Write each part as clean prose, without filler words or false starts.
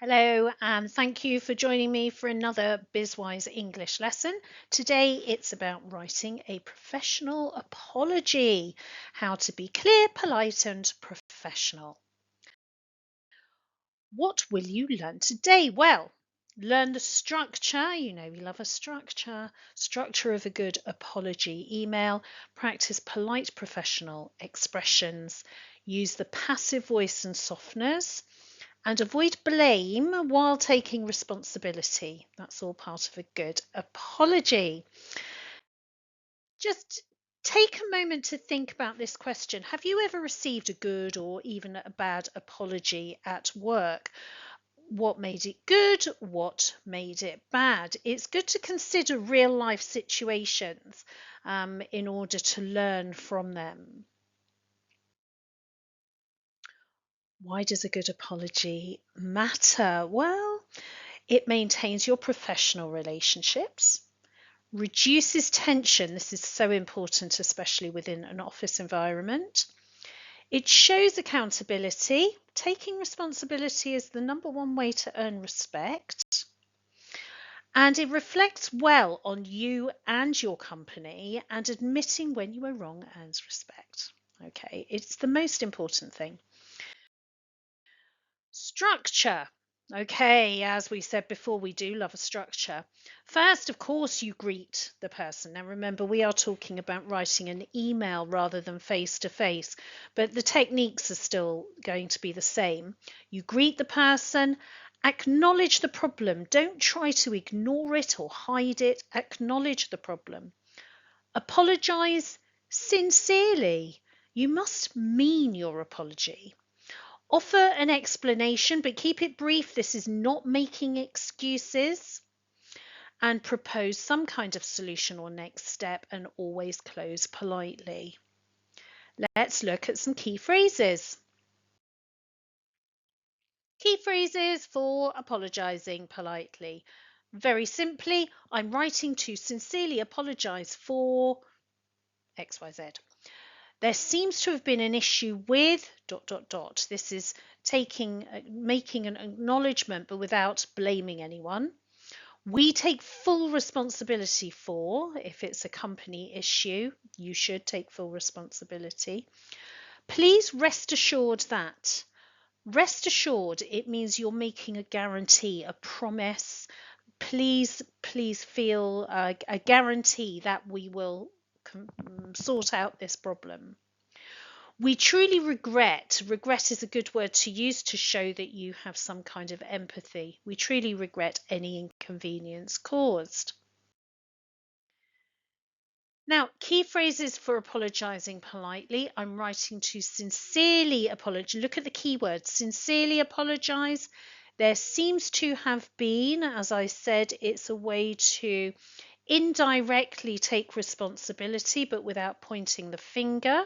Hello, and thank you for joining me for another BizWise English lesson. Today it's about writing a professional apology, how to be clear, polite, and professional. What will you learn today? Well, learn the structure. You know, we love a structure of a good apology email. Practice polite professional expressions. Use the passive voice and softeners. And avoid blame while taking responsibility. That's all part of a good apology. Just take a moment to think about this question. Have you ever received a good or even a bad apology at work? What made it good? What made it bad? It's good to consider real life situations in order to learn from them. Why does a good apology matter? Well, it maintains your professional relationships, reduces tension. This is so important, especially within an office environment. It shows accountability. Taking responsibility is the number one way to earn respect. And it reflects well on you and your company, and admitting when you were wrong earns respect. Okay, it's the most important thing. Structure. Okay, as we said before, we do love a structure. First, of course, you greet the person. Now, remember, we are talking about writing an email rather than face to face, but the techniques are still going to be the same. You greet the person, acknowledge the problem. Don't try to ignore it or hide it. Acknowledge the problem. Apologise sincerely. You must mean your apology. Offer an explanation, but keep it brief. This is not making excuses. And propose some kind of solution or next step, and always close politely. Let's look at some key phrases. Key phrases for apologising politely. Very simply, I'm writing to sincerely apologise for XYZ. There seems to have been an issue with ... This is making an acknowledgement, but without blaming anyone. We take full responsibility for. If it's a company issue, you should take full responsibility. Please rest assured that. Rest assured, it means you're making a guarantee, a promise. Please feel a guarantee that we will sort out this problem. We truly regret. Regret is a good word to use to show that you have some kind of empathy. We truly regret any inconvenience caused. Now, key phrases for apologising politely. I'm writing to sincerely apologise. Look at the key words. Sincerely apologise. There seems to have been, as I said, it's a way to indirectly take responsibility, but without pointing the finger,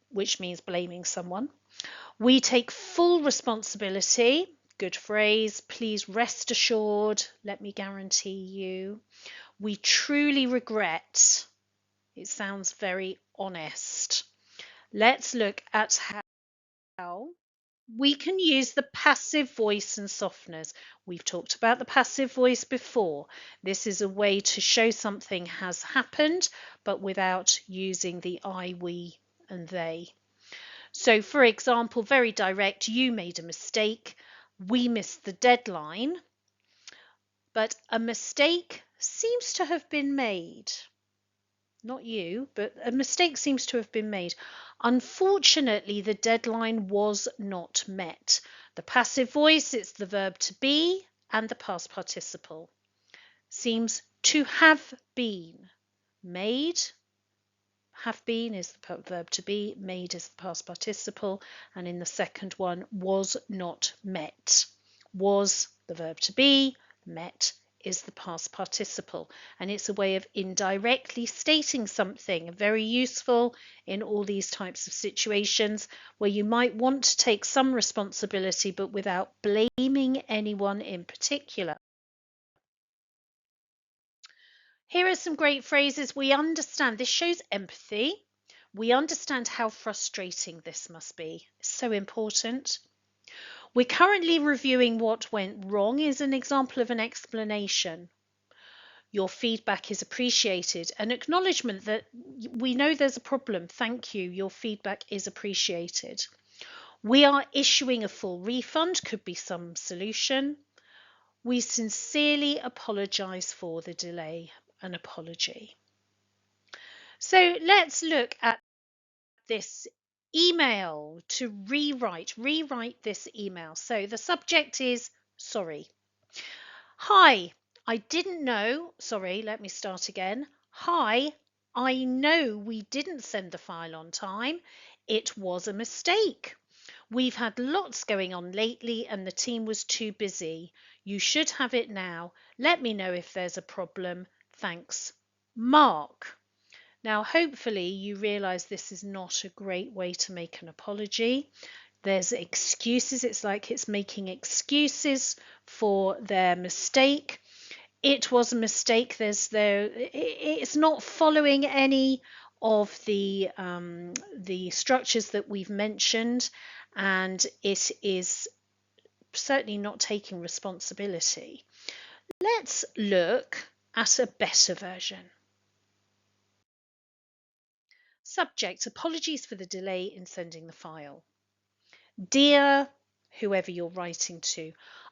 which means blaming someone. We take full responsibility. Good phrase. Please rest assured. Let me guarantee you. We truly regret. It sounds very honest. Let's look at how we can use the passive voice and softeners. We've talked about the passive voice before. This is a way to show something has happened, but without using the I, we, and they. So, for example, very direct, you made a mistake, we missed the deadline, but a mistake seems to have been made. Not you, but a mistake seems to have been made. Unfortunately, the deadline was not met. The passive voice, it's the verb to be and the past participle. Seems to have been made. Have been is the verb to be, made is the past participle, and in the second one, was not met. Was the verb to be, met is the past participle, and it's a way of indirectly stating something, very useful in all these types of situations where you might want to take some responsibility but without blaming anyone in particular. Here are some great phrases. We understand. This shows empathy. We understand how frustrating this must be. It's so important. We're currently reviewing what went wrong is an example of an explanation. Your feedback is appreciated. An acknowledgement that we know there's a problem. Thank you. Your feedback is appreciated. We are issuing a full refund, could be some solution. We sincerely apologise for the delay, an apology. So let's look at this email to rewrite this email. So the subject is sorry. Hi, I didn't know. Sorry, let me start again. Hi, I know we didn't send the file on time. It was a mistake. We've had lots going on lately and the team was too busy. You should have it now. Let me know if there's a problem. Thanks. Mark. Now, hopefully you realise this is not a great way to make an apology. There's excuses. It's like it's making excuses for their mistake. It was a mistake. It's not following any of the structures that we've mentioned, and it is certainly not taking responsibility. Let's look at a better version. Subject: apologies for the delay in sending the file. Dear whoever you're writing to,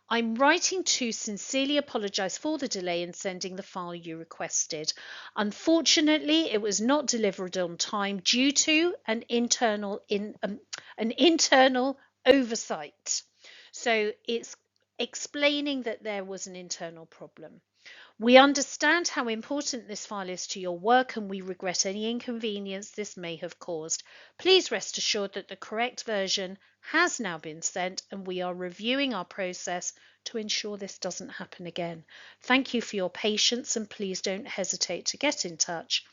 I'm writing to sincerely apologise for the delay in sending the file you requested. Unfortunately, it was not delivered on time due to an internal oversight. So it's explaining that there was an internal problem. We understand how important this file is to your work and we regret any inconvenience this may have caused. Please rest assured that the correct version has now been sent and we are reviewing our process to ensure this doesn't happen again. Thank you for your patience and please don't hesitate to get in touch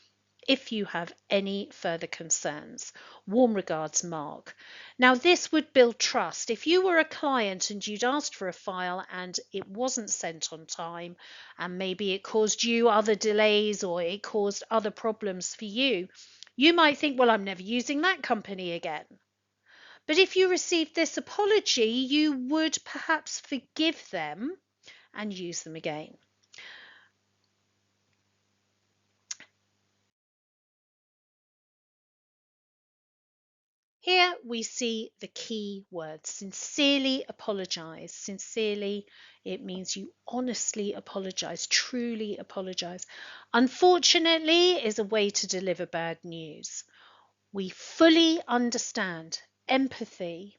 if you have any further concerns. Warm regards, Mark. Now, this would build trust. If you were a client and you'd asked for a file and it wasn't sent on time, and maybe it caused you other delays or it caused other problems for you, you might think, well, I'm never using that company again. But if you received this apology, you would perhaps forgive them and use them again. Here we see the key words, sincerely apologise. Sincerely, it means you honestly apologise, truly apologise. Unfortunately is a way to deliver bad news. We fully understand, empathy.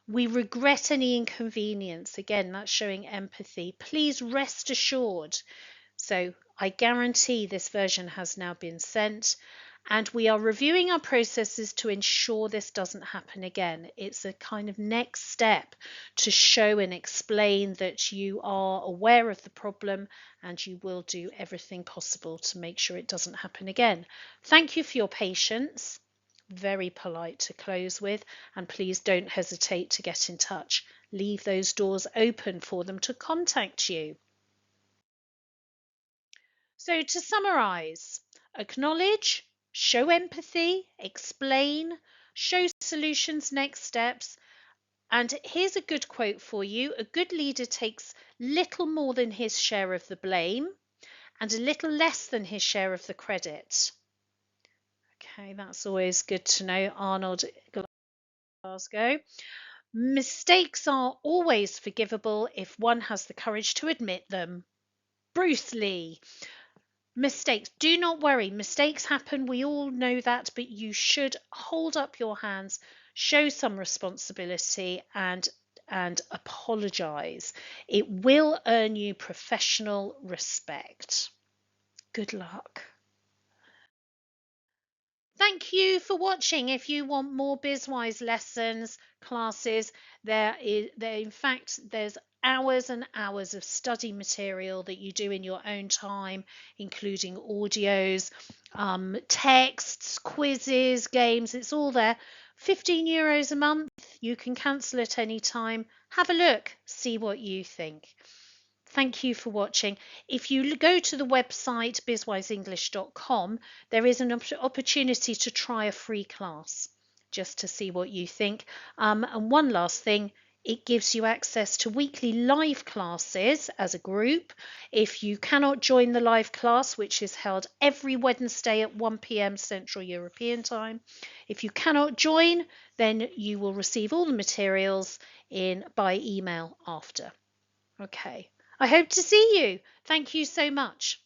We regret any inconvenience. Again, that's showing empathy. Please rest assured. So I guarantee this version has now been sent. And we are reviewing our processes to ensure this doesn't happen again. It's a kind of next step to show and explain that you are aware of the problem and you will do everything possible to make sure it doesn't happen again. Thank you for your patience. Very polite to close with, and please don't hesitate to get in touch. Leave those doors open for them to contact you. So to summarize, acknowledge, show empathy, explain, show solutions, next steps. And here's a good quote for you. A good leader takes little more than his share of the blame and a little less than his share of the credit. Okay, that's always good to know. Arnold Glasgow. Mistakes are always forgivable if one has the courage to admit them. Bruce Lee. Mistakes. Do not worry. Mistakes happen. We all know that, but you should hold up your hands, show some responsibility and apologize. It will earn you professional respect. Good luck. Thank you for watching. If you want more BizWise lessons, classes, in fact, there's hours and hours of study material that you do in your own time, including audios, texts, quizzes, games. It's all there. €15 a month. You can cancel at any time. Have a look, see what you think. Thank you for watching. If you go to the website bizwiseenglish.com, there is an opportunity to try a free class just to see what you think. And one last thing, It gives you access to weekly live classes as a group. If you cannot join the live class, which is held every Wednesday at 1 p.m. Central European Time, if you cannot join, then you will receive all the materials in by email after. Okay. I hope to see you. Thank you so much.